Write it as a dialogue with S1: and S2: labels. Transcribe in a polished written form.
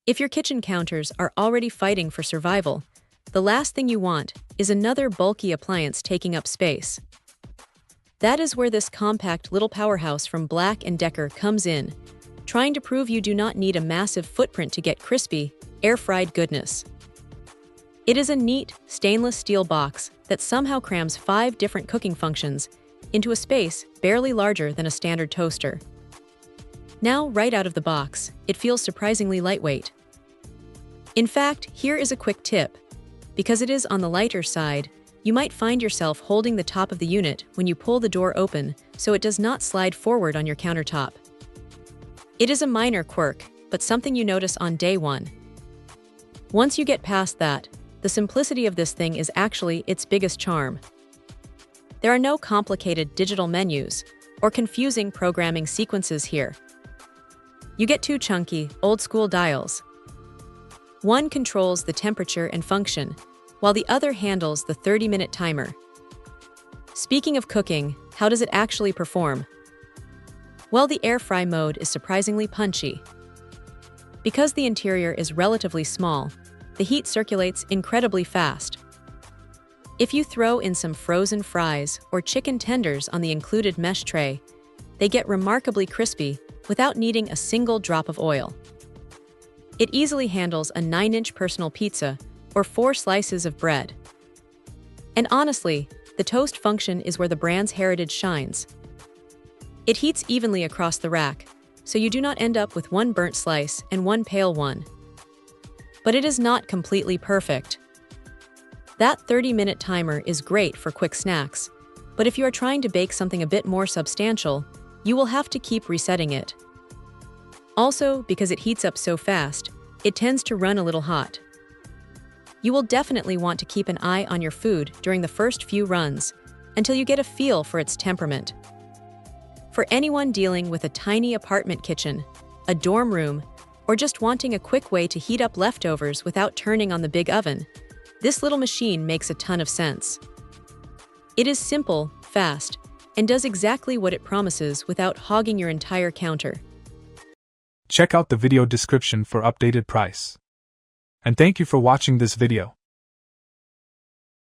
S1: If your kitchen counters are already fighting for survival, the last thing you want is another bulky appliance taking up space. That is where this compact little powerhouse from Black & Decker comes in, trying to prove you do not need a massive footprint to get crispy, air-fried goodness. It is a neat, stainless steel box that somehow crams 5 different cooking functions into a space barely larger than a standard toaster. Now, right out of the box, it feels surprisingly lightweight. In fact, here is a quick tip. Because it is on the lighter side, you might find yourself holding the top of the unit when you pull the door open so it does not slide forward on your countertop. It is a minor quirk, but something you notice on day one. Once you get past that, the simplicity of this thing is actually its biggest charm. There are no complicated digital menus or confusing programming sequences here. You get 2 chunky, old-school dials. One controls the temperature and function, while the other handles the 30-minute timer. Speaking of cooking, how does it actually perform? Well, the air fry mode is surprisingly punchy. Because the interior is relatively small, the heat circulates incredibly fast. If you throw in some frozen fries or chicken tenders on the included mesh tray, they get remarkably crispy without needing a single drop of oil. It easily handles a 9-inch personal pizza or 4 slices of bread. And honestly, the toast function is where the brand's heritage shines. It heats evenly across the rack, so you do not end up with one burnt slice and one pale one. But it is not completely perfect. That 30-minute timer is great for quick snacks, but if you are trying to bake something a bit more substantial, you will have to keep resetting it. Also, because it heats up so fast, it tends to run a little hot. You will definitely want to keep an eye on your food during the first few runs, until you get a feel for its temperament. For anyone dealing with a tiny apartment kitchen, a dorm room, or just wanting a quick way to heat up leftovers without turning on the big oven, this little machine makes a ton of sense. It is simple, fast, and does exactly what it promises without hogging your entire counter.
S2: Check out the video description for updated price. And thank you for watching this video.